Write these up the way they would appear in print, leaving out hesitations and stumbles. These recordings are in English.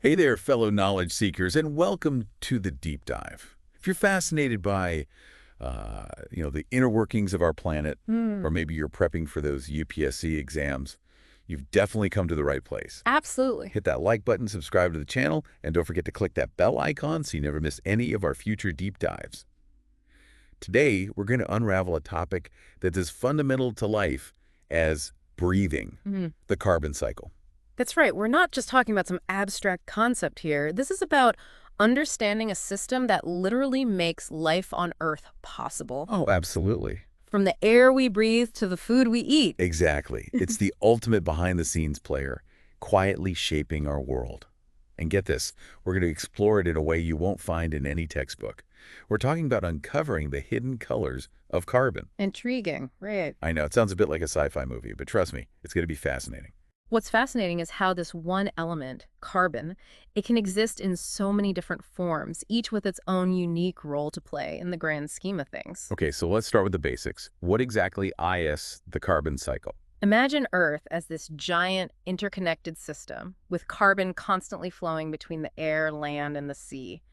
Hey there, fellow knowledge seekers, and welcome to the deep dive. If you're fascinated by, the inner workings of our planet, or Hmm. maybe you're prepping for those UPSC exams, you've definitely come to the right place. Absolutely. Hit that like button, subscribe to the channel, and don't forget to click that bell icon so you never miss any of our future deep dives. Today, we're going to unravel a topic that's as fundamental to life as breathing, Mhm. the carbon cycle. That's right. We're not just talking about some abstract concept here. This is about understanding a system that literally makes life on Earth possible. Oh, absolutely. From the air we breathe to the food we eat. Exactly. It's the ultimate behind-the-scenes player, quietly shaping our world. And get this, we're going to explore it in a way you won't find in any textbook. We're talking about uncovering the hidden colors of carbon. Intriguing, right. I know, it sounds a bit like a sci-fi movie, but trust me, it's going to be fascinating. What's fascinating is how this one element, carbon, it can exist in so many different forms, each with its own unique role to play in the grand scheme of things. Okay, so let's start with the basics. What exactly is the carbon cycle? Imagine Earth as this giant interconnected system with carbon constantly flowing between the air, land, and the sea.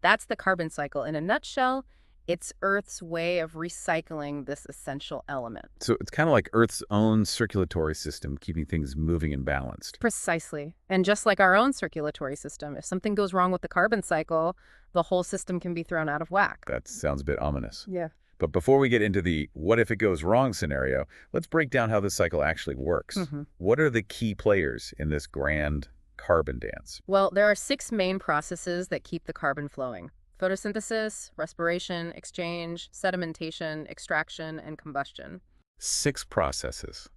That's the carbon cycle in a nutshell. It's Earth's way of recycling this essential element. So it's kind of like Earth's own circulatory system, keeping things moving and balanced. Precisely. And just like our own circulatory system, if something goes wrong with the carbon cycle, the whole system can be thrown out of whack. That sounds a bit ominous. Yeah. But before we get into the what if it goes wrong scenario, let's break down how this cycle actually works. hmm What are the key players in this grand carbon dance? Well, there are six main processes that keep the carbon flowing: photosynthesis, respiration, exchange, sedimentation, extraction, and combustion. 6 processes.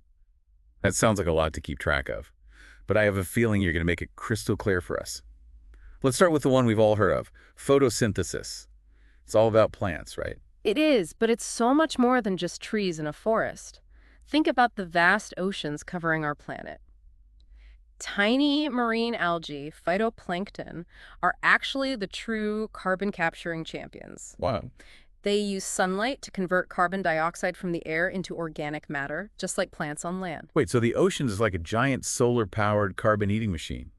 That sounds like a lot to keep track of, but I have a feeling you're going to make it crystal clear for us. Let's start with the one we've all heard of, photosynthesis. It's all about plants, right? It is, but it's so much more than just trees in a forest. Think about the vast oceans covering our planet. Tiny marine algae, phytoplankton, are actually the true carbon capturing champions. Wow. They use sunlight to convert carbon dioxide from the air into organic matter, just like plants on land. Wait, so the ocean is like a giant solar-powered carbon-eating machine.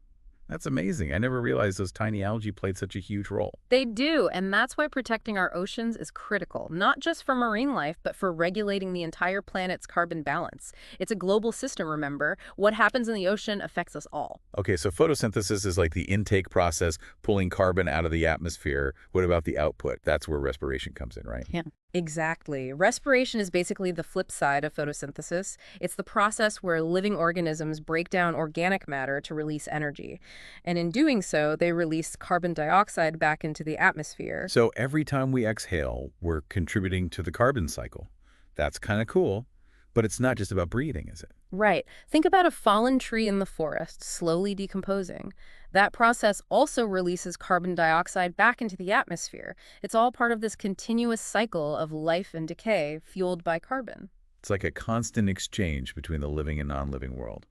That's amazing. I never realized those tiny algae played such a huge role. They do, and that's why protecting our oceans is critical, not just for marine life, but for regulating the entire planet's carbon balance. It's a global system, remember? What happens in the ocean affects us all. Okay, so photosynthesis is like the intake process, pulling carbon out of the atmosphere. What about the output? That's where respiration comes in, right? Yeah. Exactly. Respiration is basically the flip side of photosynthesis. It's the process where living organisms break down organic matter to release energy. And in doing so, they release carbon dioxide back into the atmosphere. So every time we exhale, we're contributing to the carbon cycle. That's kind of cool, but it's not just about breathing, is it? Right. Think about a fallen tree in the forest slowly decomposing. That process also releases carbon dioxide back into the atmosphere. It's all part of this continuous cycle of life and decay fueled by carbon. It's like a constant exchange between the living and non-living world.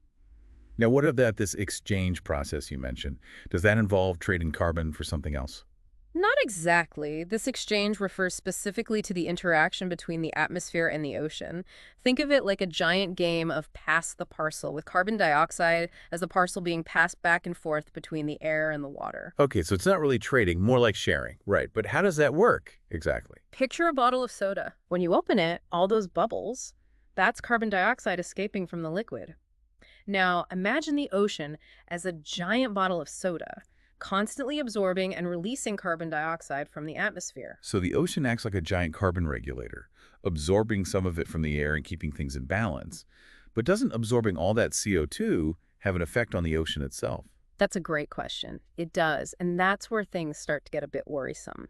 Now, what about this exchange process you mentioned? Does that involve trading carbon for something else? Not exactly. This exchange refers specifically to the interaction between the atmosphere and the ocean. Think of it like a giant game of pass the parcel, with carbon dioxide as the parcel being passed back and forth between the air and the water. Okay, so it's not really trading, more like sharing. Right, but how does that work exactly? Picture a bottle of soda. When you open it, all those bubbles, that's carbon dioxide escaping from the liquid. Now, imagine the ocean as a giant bottle of soda, constantly absorbing and releasing carbon dioxide from the atmosphere. So the ocean acts like a giant carbon regulator, absorbing some of it from the air and keeping things in balance. But doesn't absorbing all that CO2 have an effect on the ocean itself? That's a great question. It does, and that's where things start to get a bit worrisome.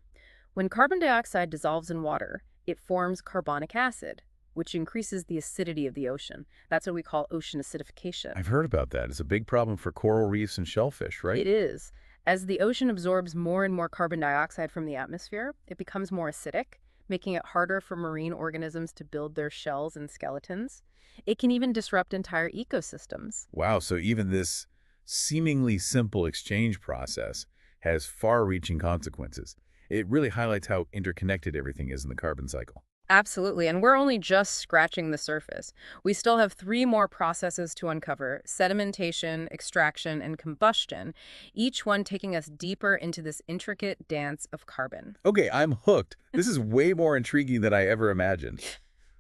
When carbon dioxide dissolves in water, it forms carbonic acid, which increases the acidity of the ocean. That's what we call ocean acidification. I've heard about that. It's a big problem for coral reefs and shellfish, right? It is. As the ocean absorbs more and more carbon dioxide from the atmosphere, it becomes more acidic, making it harder for marine organisms to build their shells and skeletons. It can even disrupt entire ecosystems. Wow, so even this seemingly simple exchange process has far-reaching consequences. It really highlights how interconnected everything is in the carbon cycle. Absolutely, and we're only just scratching the surface. We still have three more processes to uncover: sedimentation, extraction, and combustion, each one taking us deeper into this intricate dance of carbon. Okay, I'm hooked. This is way more intriguing than I ever imagined.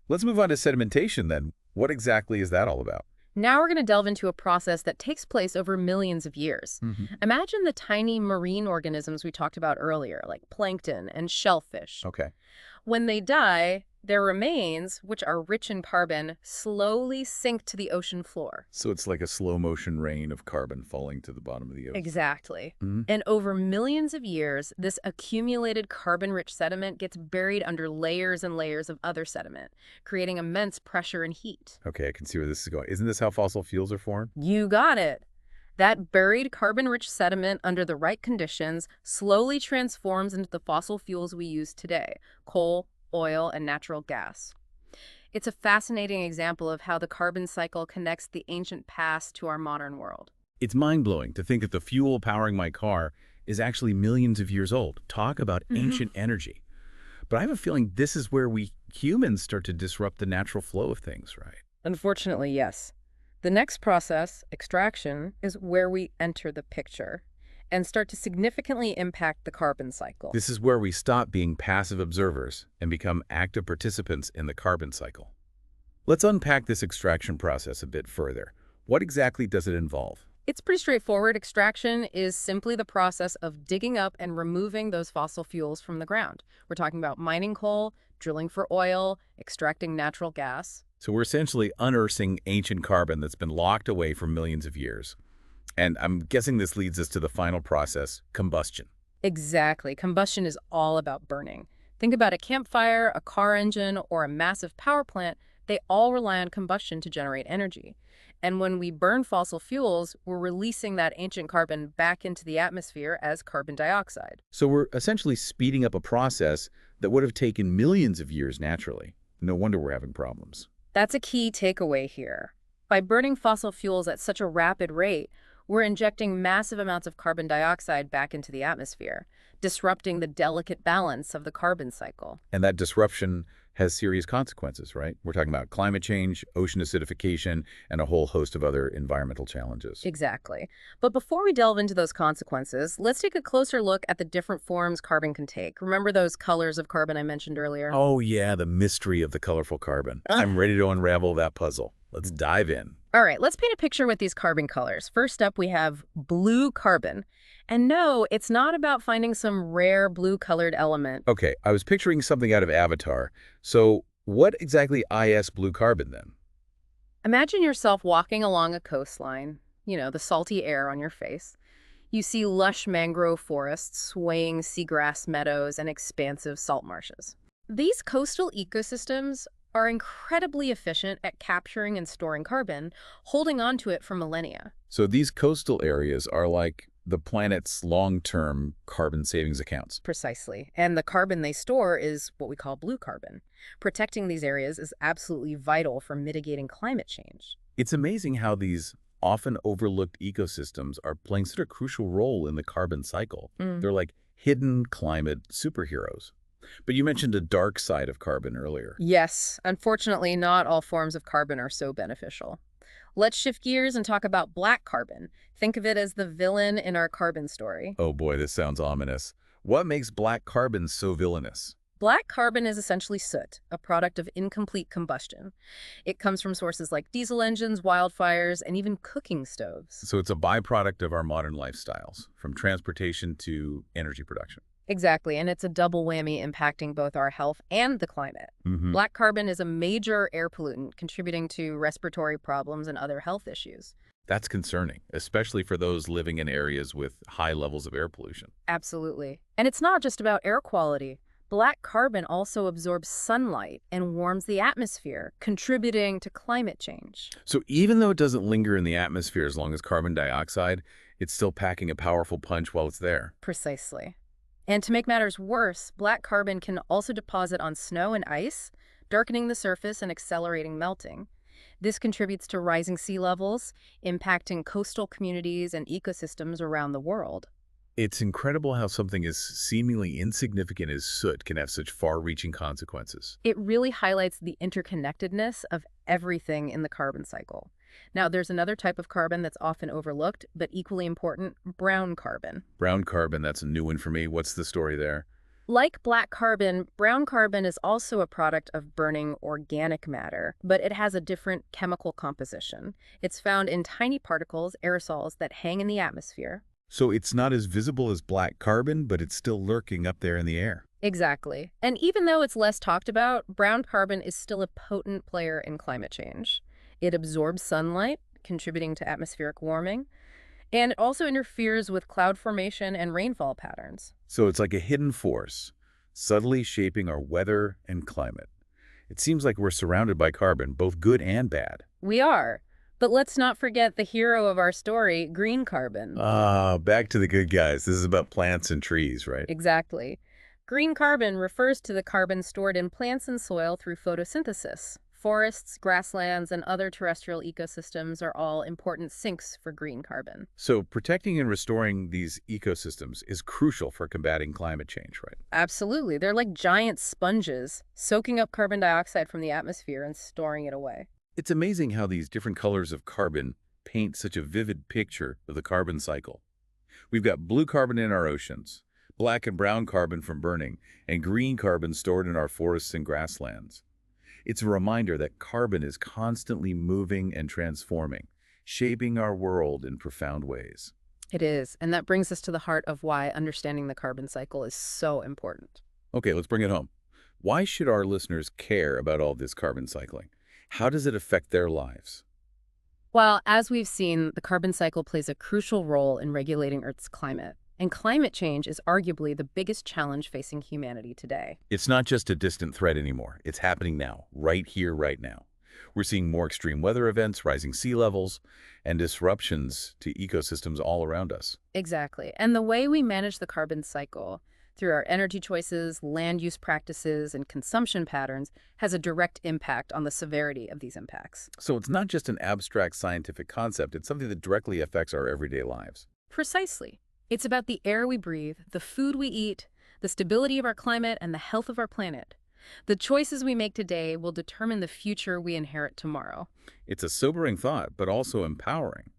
Let's move on to sedimentation then. What exactly is that all about? Now we're going to delve into a process that takes place over millions of years. Hmm. Imagine the tiny marine organisms we talked about earlier, like plankton and shellfish. Okay. When they die, their remains, which are rich in carbon, slowly sink to the ocean floor. So it's like a slow motion rain of carbon falling to the bottom of the ocean. Exactly. Hmm. And over millions of years, this accumulated carbon-rich sediment gets buried under layers and layers of other sediment, creating immense pressure and heat. Okay, I can see where this is going. Isn't this how fossil fuels are formed? You got it. That buried carbon-rich sediment under the right conditions slowly transforms into the fossil fuels we use today: coal, oil, and natural gas. It's a fascinating example of how the carbon cycle connects the ancient past to our modern world. It's mind-blowing to think that the fuel powering my car is actually millions of years old. Talk about ancient energy. But I have a feeling this is where we humans start to disrupt the natural flow of things, right? Unfortunately, yes. The next process, extraction, is where we enter the picture and start to significantly impact the carbon cycle. This is where we stop being passive observers and become active participants in the carbon cycle. Let's unpack this extraction process a bit further. What exactly does it involve? It's pretty straightforward. Extraction is simply the process of digging up and removing those fossil fuels from the ground. We're talking about mining coal, drilling for oil, extracting natural gas. So we're essentially unearthing ancient carbon that's been locked away for millions of years. And I'm guessing this leads us to the final process, combustion. Exactly. Combustion is all about burning. Think about a campfire, a car engine, or a massive power plant. They all rely on combustion to generate energy. And when we burn fossil fuels, we're releasing that ancient carbon back into the atmosphere as carbon dioxide. So we're essentially speeding up a process that would have taken millions of years naturally. No wonder we're having problems. That's a key takeaway here. By burning fossil fuels at such a rapid rate, we're injecting massive amounts of carbon dioxide back into the atmosphere, disrupting the delicate balance of the carbon cycle. And that disruption has serious consequences, right? We're talking about climate change, ocean acidification, and a whole host of other environmental challenges. Exactly. But before we delve into those consequences, let's take a closer look at the different forms carbon can take. Remember those colors of carbon I mentioned earlier? Oh yeah, the mystery of the colorful carbon. I'm ready to unravel that puzzle. Let's dive in. All right, let's paint a picture with these carbon colors. First up, we have blue carbon. And no, it's not about finding some rare blue-colored element. Okay, I was picturing something out of Avatar. So what exactly is blue carbon then? Imagine yourself walking along a coastline, the salty air on your face. You see lush mangrove forests, swaying seagrass meadows, and expansive salt marshes. These coastal ecosystems are incredibly efficient at capturing and storing carbon, holding on to it for millennia. So these coastal areas are like the planet's long-term carbon savings accounts. Precisely. And the carbon they store is what we call blue carbon. Protecting these areas is absolutely vital for mitigating climate change. It's amazing how these often overlooked ecosystems are playing such a crucial role in the carbon cycle. They're like hidden climate superheroes. But you mentioned a dark side of carbon earlier. Yes, unfortunately, not all forms of carbon are so beneficial. Let's shift gears and talk about black carbon. Think of it as the villain in our carbon story. Oh boy, this sounds ominous. What makes black carbon so villainous? Black carbon is essentially soot, a product of incomplete combustion. It comes from sources like diesel engines, wildfires, and even cooking stoves. So it's a byproduct of our modern lifestyles, from transportation to energy production. Exactly, and it's a double whammy impacting both our health and the climate. Black carbon is a major air pollutant, contributing to respiratory problems and other health issues. That's concerning, especially for those living in areas with high levels of air pollution. Absolutely. And it's not just about air quality. Black carbon also absorbs sunlight and warms the atmosphere, contributing to climate change. So even though it doesn't linger in the atmosphere as long as carbon dioxide, it's still packing a powerful punch while it's there. Precisely. And to make matters worse, black carbon can also deposit on snow and ice, darkening the surface and accelerating melting. This contributes to rising sea levels, impacting coastal communities and ecosystems around the world. It's incredible how something as seemingly insignificant as soot can have such far-reaching consequences. It really highlights the interconnectedness of everything in the carbon cycle. Now, there's another type of carbon that's often overlooked, but equally important, brown carbon. Brown carbon, that's a new one for me. What's the story there? Like black carbon, brown carbon is also a product of burning organic matter, but it has a different chemical composition. It's found in tiny particles, aerosols, that hang in the atmosphere. So it's not as visible as black carbon, but it's still lurking up there in the air. Exactly. And even though it's less talked about, brown carbon is still a potent player in climate change. It absorbs sunlight, contributing to atmospheric warming, and it also interferes with cloud formation and rainfall patterns. So it's like a hidden force, subtly shaping our weather and climate. It seems like we're surrounded by carbon, both good and bad. We are. But let's not forget the hero of our story, green carbon. Ah, back to the good guys. This is about plants and trees, right? Exactly. Green carbon refers to the carbon stored in plants and soil through photosynthesis. Forests, grasslands, and other terrestrial ecosystems are all important sinks for green carbon. So protecting and restoring these ecosystems is crucial for combating climate change, right? Absolutely. They're like giant sponges, soaking up carbon dioxide from the atmosphere and storing it away. It's amazing how these different colors of carbon paint such a vivid picture of the carbon cycle. We've got blue carbon in our oceans, black and brown carbon from burning, and green carbon stored in our forests and grasslands. It's a reminder that carbon is constantly moving and transforming, shaping our world in profound ways. It is, and that brings us to the heart of why understanding the carbon cycle is so important. Okay, let's bring it home. Why should our listeners care about all this carbon cycling? How does it affect their lives? Well, as we've seen, the carbon cycle plays a crucial role in regulating Earth's climate. And climate change is arguably the biggest challenge facing humanity today. It's not just a distant threat anymore. It's happening now, right here, right now. We're seeing more extreme weather events, rising sea levels, and disruptions to ecosystems all around us. Exactly. And the way we manage the carbon cycle through our energy choices, land use practices, and consumption patterns has a direct impact on the severity of these impacts. So it's not just an abstract scientific concept, it's something that directly affects our everyday lives. Precisely. It's about the air we breathe, the food we eat, the stability of our climate, and the health of our planet. The choices we make today will determine the future we inherit tomorrow. It's a sobering thought, but also empowering.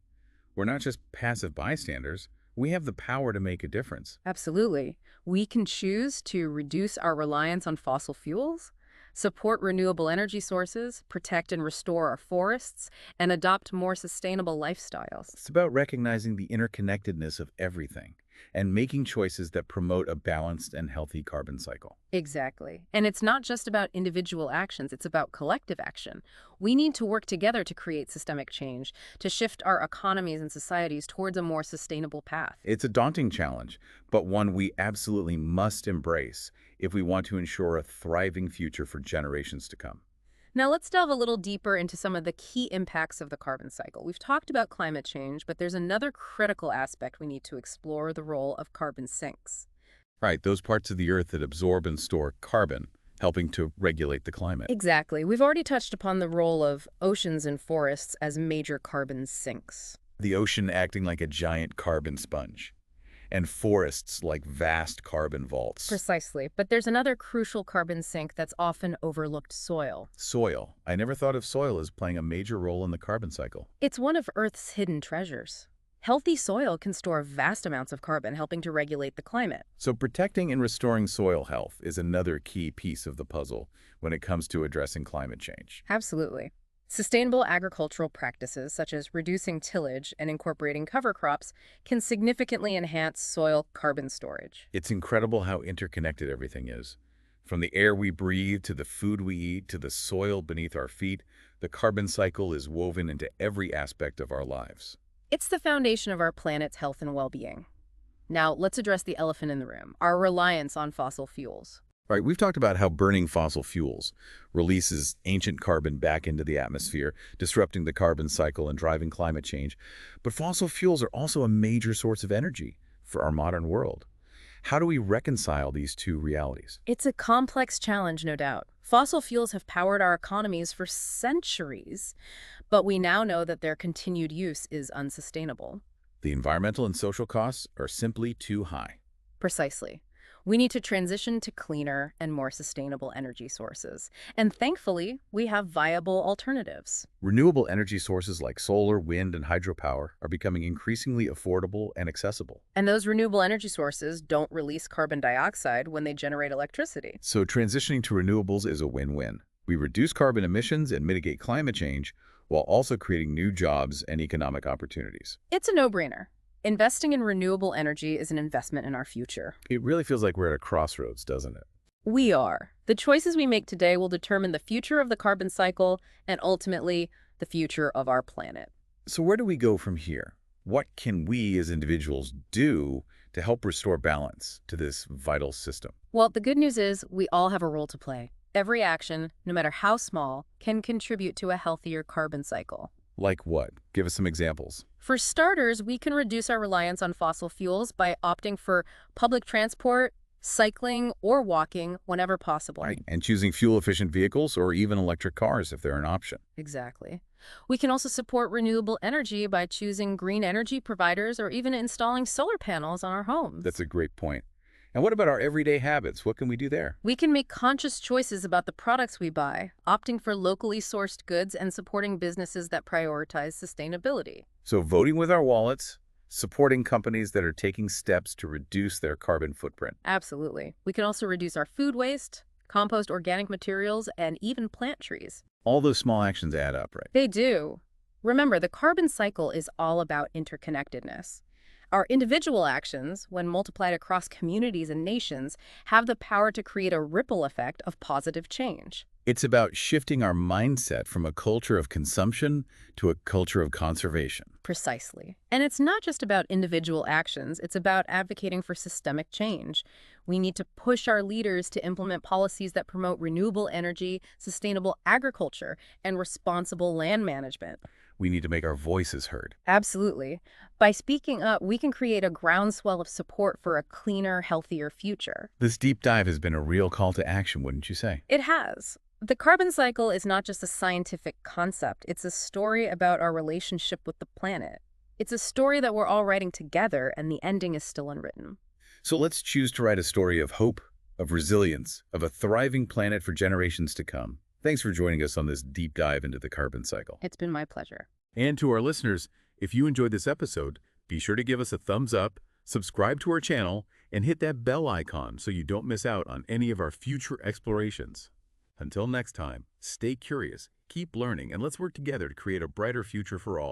We're not just passive bystanders. We have the power to make a difference. Absolutely. We can choose to reduce our reliance on fossil fuels, support renewable energy sources, protect and restore our forests, and adopt more sustainable lifestyles. It's about recognizing the interconnectedness of everything and making choices that promote a balanced and healthy carbon cycle. Exactly. And it's not just about individual actions, it's about collective action. We need to work together to create systemic change, to shift our economies and societies towards a more sustainable path. It's a daunting challenge, but one we absolutely must embrace if we want to ensure a thriving future for generations to come. Now let's delve a little deeper into some of the key impacts of the carbon cycle. We've talked about climate change, but there's another critical aspect we need to explore: the role of carbon sinks. Right, those parts of the Earth that absorb and store carbon, helping to regulate the climate. Exactly. We've already touched upon the role of oceans and forests as major carbon sinks. The ocean acting like a giant carbon sponge, and forests like vast carbon vaults. Precisely. But there's another crucial carbon sink that's often overlooked: soil. Soil. I never thought of soil as playing a major role in the carbon cycle. It's one of Earth's hidden treasures. Healthy soil can store vast amounts of carbon, helping to regulate the climate. So protecting and restoring soil health is another key piece of the puzzle when it comes to addressing climate change. Absolutely. Sustainable agricultural practices, such as reducing tillage and incorporating cover crops, can significantly enhance soil carbon storage. It's incredible how interconnected everything is. From the air we breathe, to the food we eat, to the soil beneath our feet, the carbon cycle is woven into every aspect of our lives. It's the foundation of our planet's health and well-being. Now, let's address the elephant in the room: our reliance on fossil fuels. All right, we've talked about how burning fossil fuels releases ancient carbon back into the atmosphere, disrupting the carbon cycle and driving climate change. But fossil fuels are also a major source of energy for our modern world. How do we reconcile these two realities? It's a complex challenge, no doubt. Fossil fuels have powered our economies for centuries, but we now know that their continued use is unsustainable. The environmental and social costs are simply too high. Precisely. We need to transition to cleaner and more sustainable energy sources. And thankfully, we have viable alternatives. Renewable energy sources like solar, wind, and hydropower are becoming increasingly affordable and accessible. And those renewable energy sources don't release carbon dioxide when they generate electricity. So transitioning to renewables is a win-win. We reduce carbon emissions and mitigate climate change while also creating new jobs and economic opportunities. It's a no-brainer. Investing in renewable energy is an investment in our future. It really feels like we're at a crossroads, doesn't it? We are. The choices we make today will determine the future of the carbon cycle and ultimately the future of our planet. So where do we go from here? What can we as individuals do to help restore balance to this vital system? Well, the good news is we all have a role to play. Every action, no matter how small, can contribute to a healthier carbon cycle. Like what? Give us some examples. For starters, we can reduce our reliance on fossil fuels by opting for public transport, cycling, or walking whenever possible. Right. And choosing fuel-efficient vehicles or even electric cars if they're an option. Exactly. We can also support renewable energy by choosing green energy providers or even installing solar panels on our homes. That's a great point. And what about our everyday habits? What can we do there? We can make conscious choices about the products we buy, opting for locally sourced goods and supporting businesses that prioritize sustainability. So voting with our wallets, supporting companies that are taking steps to reduce their carbon footprint. Absolutely. We can also reduce our food waste, compost organic materials, and even plant trees. All those small actions add up, right? They do. Remember, the carbon cycle is all about interconnectedness. Our individual actions, when multiplied across communities and nations, have the power to create a ripple effect of positive change. It's about shifting our mindset from a culture of consumption to a culture of conservation. Precisely. And it's not just about individual actions, it's about advocating for systemic change. We need to push our leaders to implement policies that promote renewable energy, sustainable agriculture, and responsible land management. We need to make our voices heard. Absolutely. By speaking up, we can create a groundswell of support for a cleaner, healthier future. This deep dive has been a real call to action, wouldn't you say? It has. The carbon cycle is not just a scientific concept. It's a story about our relationship with the planet. It's a story that we're all writing together, and the ending is still unwritten. So let's choose to write a story of hope, of resilience, of a thriving planet for generations to come. Thanks for joining us on this deep dive into the carbon cycle. It's been my pleasure. And to our listeners, if you enjoyed this episode, be sure to give us a thumbs up, subscribe to our channel, and hit that bell icon so you don't miss out on any of our future explorations. Until next time, stay curious, keep learning, and let's work together to create a brighter future for all.